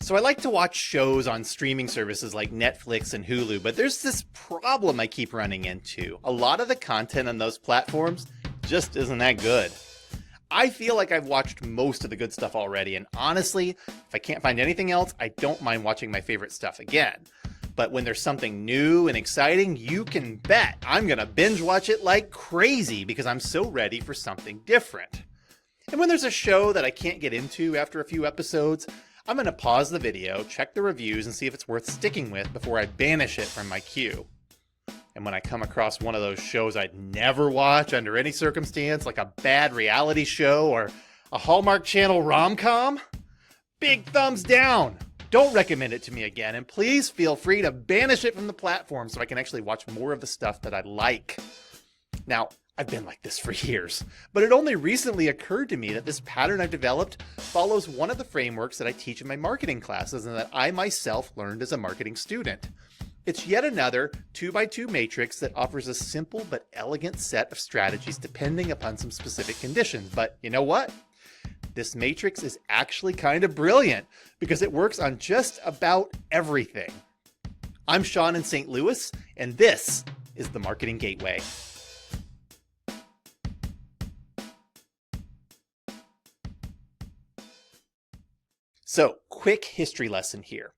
So I like to watch shows on streaming services like Netflix and Hulu, but there's this problem I keep running into. A lot of the content on those platforms just isn't that good. I feel like I've watched most of the good stuff already, and honestly, if I can't find anything else, I don't mind watching my favorite stuff again. But when there's something new and exciting, you can bet I'm gonna binge watch it like crazy because I'm so ready for something different. And when there's a show that I can't get into after a few episodes, I'm going to pause the video, check the reviews, and see if it's worth sticking with before I banish it from my queue. And when I come across one of those shows I'd never watch under any circumstance, like a bad reality show or a Hallmark Channel rom-com, big thumbs down. Don't recommend it to me again, and please feel free to banish it from the platform so I can actually watch more of the stuff that I like. Now, I've been like this for years, but it only recently occurred to me that this pattern I've developed follows one of the frameworks that I teach in my marketing classes and that I myself learned as a marketing student. It's yet another 2x2 matrix that offers a simple but elegant set of strategies depending upon some specific conditions. But you know what? This matrix is actually kind of brilliant because it works on just about everything. I'm Sean in St. Louis, and this is the Marketing Gateway. So, quick history lesson here.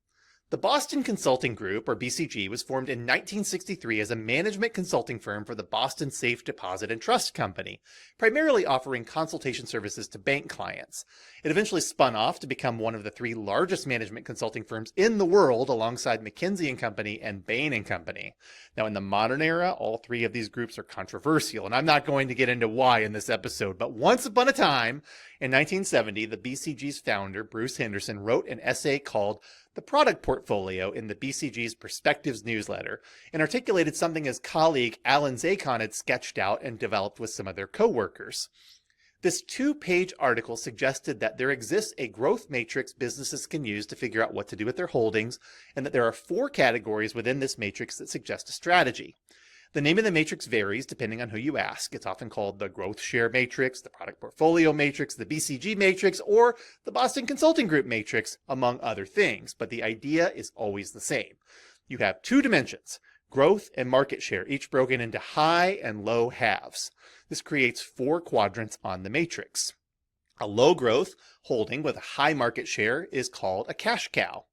The Boston Consulting Group, or BCG, was formed in 1963 as a management consulting firm for the Boston Safe Deposit and Trust Company, primarily offering consultation services to bank clients. It eventually spun off to become one of the three largest management consulting firms in the world, alongside McKinsey & Company and Bain & Company. Now, in the modern era, all three of these groups are controversial, and I'm not going to get into why in this episode, but once upon a time, in 1970, the BCG's founder, Bruce Henderson, wrote an essay called The Product Portfolio in the BCG's Perspectives newsletter, and articulated something his colleague Alan Zacon had sketched out and developed with some of their co-workers. This two-page article suggested that there exists a growth matrix businesses can use to figure out what to do with their holdings, and that there are 4 categories within this matrix that suggest a strategy. The name of the matrix varies depending on who you ask. It's often called the Growth Share Matrix, the Product Portfolio Matrix, the BCG Matrix, or the Boston Consulting Group Matrix, among other things. But the idea is always the same. You have 2 dimensions, growth and market share, each broken into high and low halves. This creates 4 quadrants on the matrix. A low growth holding with a high market share is called a cash cow.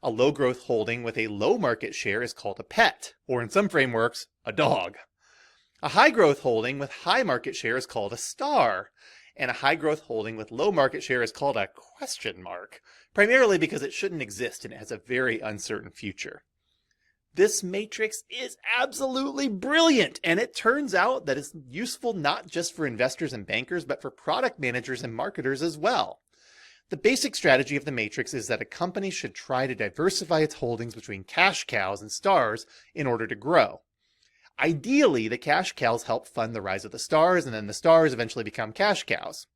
A low growth holding with a low market share is called a pet, or in some frameworks, a dog. A high growth holding with high market share is called a star, and a high growth holding with low market share is called a question mark, primarily because it shouldn't exist and it has a very uncertain future. This matrix is absolutely brilliant, and it turns out that it's useful not just for investors and bankers, but for product managers and marketers as well. The basic strategy of the matrix is that a company should try to diversify its holdings between cash cows and stars in order to grow. Ideally, the cash cows help fund the rise of the stars, and then the stars eventually become cash cows.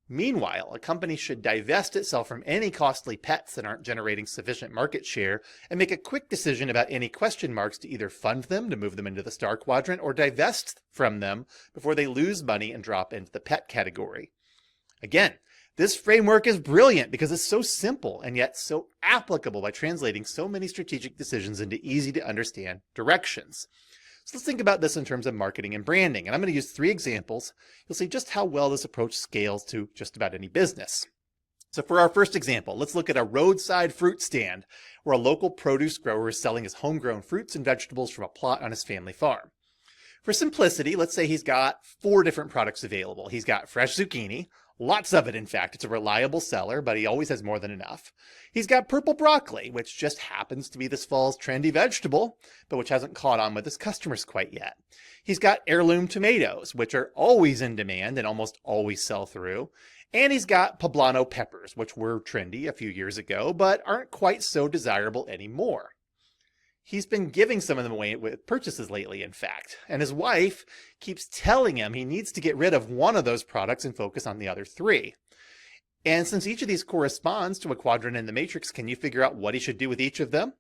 Meanwhile, a company should divest itself from any costly pets that aren't generating sufficient market share and make a quick decision about any question marks to either fund them to move them into the star quadrant or divest from them before they lose money and drop into the pet category. Again, this framework is brilliant because it's so simple and yet so applicable by translating so many strategic decisions into easy to understand directions. So let's think about this in terms of marketing and branding. And I'm going to use 3 examples. You'll see just how well this approach scales to just about any business. So for our first example, let's look at a roadside fruit stand where a local produce grower is selling his homegrown fruits and vegetables from a plot on his family farm. For simplicity, let's say he's got 4 different products available. He's got fresh zucchini, lots of it in fact. It's a reliable seller, but he always has more than enough. He's got purple broccoli, which just happens to be this fall's trendy vegetable, but which hasn't caught on with his customers quite yet. He's got heirloom tomatoes, which are always in demand and almost always sell through. And he's got poblano peppers, which were trendy a few years ago, but aren't quite so desirable anymore. He's been giving some of them away with purchases lately, in fact, and his wife keeps telling him he needs to get rid of one of those products and focus on the other 3. And since each of these corresponds to a quadrant in the matrix, can you figure out what he should do with each of them?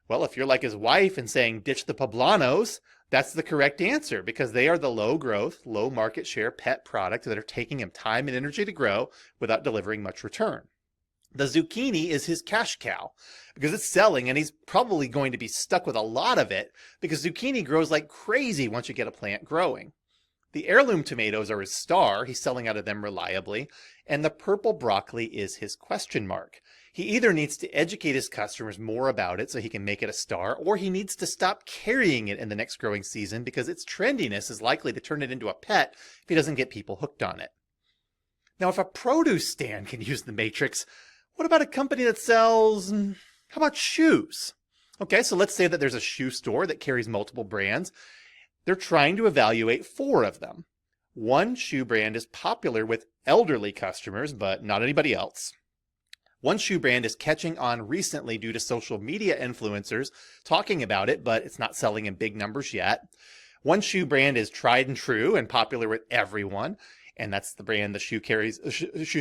Well, if you're like his wife and saying ditch the poblanos, that's the correct answer because they are the low growth, low market share pet products that are taking him time and energy to grow without delivering much return. The zucchini is his cash cow because it's selling and he's probably going to be stuck with a lot of it because zucchini grows like crazy once you get a plant growing. The heirloom tomatoes are his star, he's selling out of them reliably, and the purple broccoli is his question mark. He either needs to educate his customers more about it so he can make it a star, or he needs to stop carrying it in the next growing season because its trendiness is likely to turn it into a pet if he doesn't get people hooked on it. Now, if a produce stand can use the Matrix, what about a company that sells, how about shoes? Okay, so let's say that there's a shoe store that carries multiple brands. They're trying to evaluate 4 of them. One shoe brand is popular with elderly customers, but not anybody else. One shoe brand is catching on recently due to social media influencers talking about it, but it's not selling in big numbers yet. One shoe brand is tried and true and popular with everyone, and that's the brand the shoe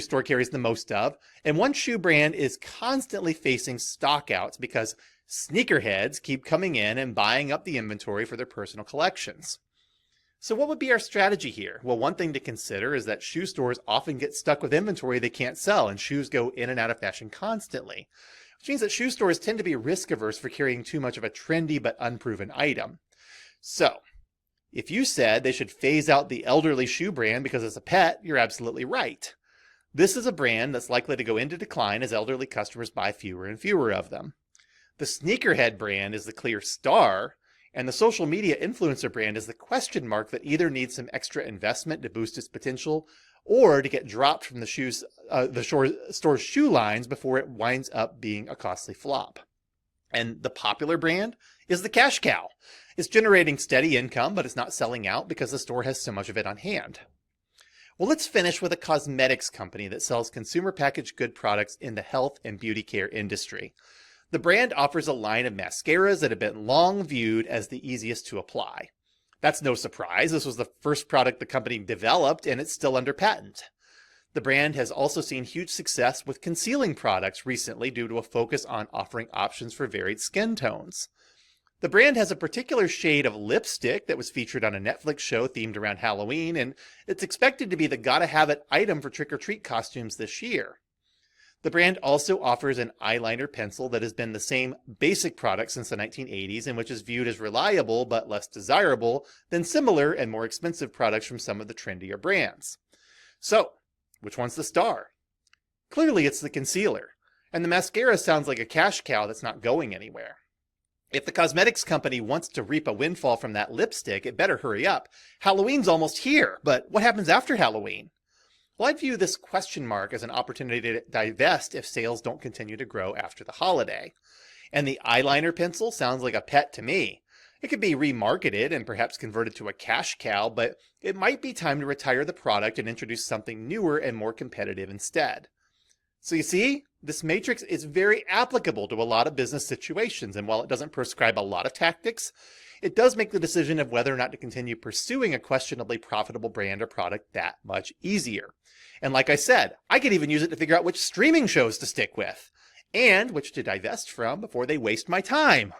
store carries the most of. And one shoe brand is constantly facing stockouts because sneakerheads keep coming in and buying up the inventory for their personal collections. So what would be our strategy here? Well, one thing to consider is that shoe stores often get stuck with inventory they can't sell, and shoes go in and out of fashion constantly, which means that shoe stores tend to be risk averse for carrying too much of a trendy but unproven item. So, if you said they should phase out the elderly shoe brand because it's a pet, you're absolutely right. This is a brand that's likely to go into decline as elderly customers buy fewer and fewer of them. The sneakerhead brand is the clear star, and the social media influencer brand is the question mark that either needs some extra investment to boost its potential or to get dropped from the store's shoe lines before it winds up being a costly flop. And the popular brand is the cash cow. It's generating steady income, but it's not selling out because the store has so much of it on hand. Well, let's finish with a cosmetics company that sells consumer packaged good products in the health and beauty care industry. The brand offers a line of mascaras that have been long viewed as the easiest to apply. That's no surprise. This was the first product the company developed, and it's still under patent. The brand has also seen huge success with concealing products recently due to a focus on offering options for varied skin tones. The brand has a particular shade of lipstick that was featured on a Netflix show themed around Halloween, and it's expected to be the gotta-have-it item for trick-or-treat costumes this year. The brand also offers an eyeliner pencil that has been the same basic product since the 1980s and which is viewed as reliable but less desirable than similar and more expensive products from some of the trendier brands. So, which one's the star? Clearly it's the concealer, and the mascara sounds like a cash cow that's not going anywhere. If the cosmetics company wants to reap a windfall from that lipstick, it better hurry up. Halloween's almost here, but what happens after Halloween? Well, I'd view this question mark as an opportunity to divest if sales don't continue to grow after the holiday. And the eyeliner pencil sounds like a pet to me. It could be remarketed and perhaps converted to a cash cow, but it might be time to retire the product and introduce something newer and more competitive instead. So you see, this matrix is very applicable to a lot of business situations, and while it doesn't prescribe a lot of tactics, it does make the decision of whether or not to continue pursuing a questionably profitable brand or product that much easier. And like I said, I could even use it to figure out which streaming shows to stick with, and which to divest from before they waste my time.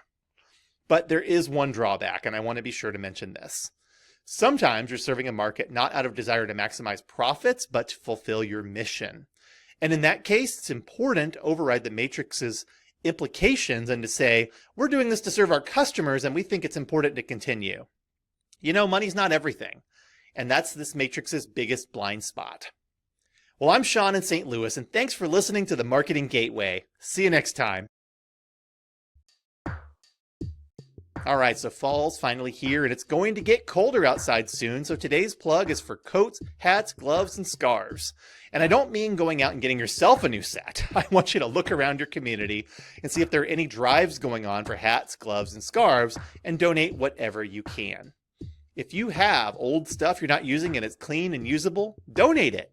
But there is one drawback, and I want to be sure to mention this. Sometimes you're serving a market not out of desire to maximize profits, but to fulfill your mission. And in that case, it's important to override the matrix's implications and to say, we're doing this to serve our customers and we think it's important to continue. You know, money's not everything. And that's this matrix's biggest blind spot. Well, I'm Sean in St. Louis, and thanks for listening to the Marketing Gateway. See you next time. All right, so fall's finally here, and it's going to get colder outside soon, so today's plug is for coats, hats, gloves, and scarves. And I don't mean going out and getting yourself a new set. I want you to look around your community and see if there are any drives going on for hats, gloves, and scarves, and donate whatever you can. If you have old stuff you're not using and it's clean and usable, donate it.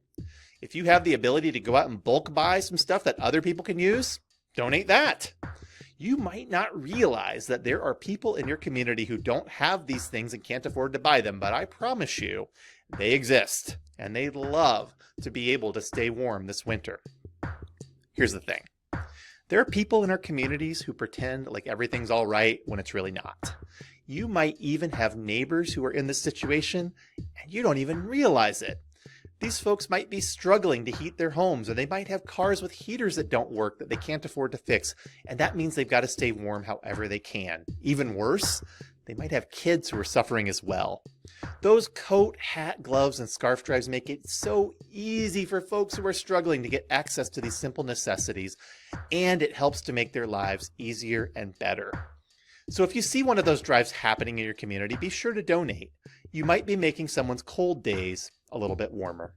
If you have the ability to go out and bulk buy some stuff that other people can use, donate that. You might not realize that there are people in your community who don't have these things and can't afford to buy them, but I promise you, they exist, and they'd love to be able to stay warm this winter. Here's the thing. There are people in our communities who pretend like everything's all right when it's really not. You might even have neighbors who are in this situation, and you don't even realize it. These folks might be struggling to heat their homes, or they might have cars with heaters that don't work that they can't afford to fix, and that means they've got to stay warm however they can. Even worse, they might have kids who are suffering as well. Those coat, hat, gloves, and scarf drives make it so easy for folks who are struggling to get access to these simple necessities, and it helps to make their lives easier and better. So if you see one of those drives happening in your community, be sure to donate. You might be making someone's cold days a little bit warmer.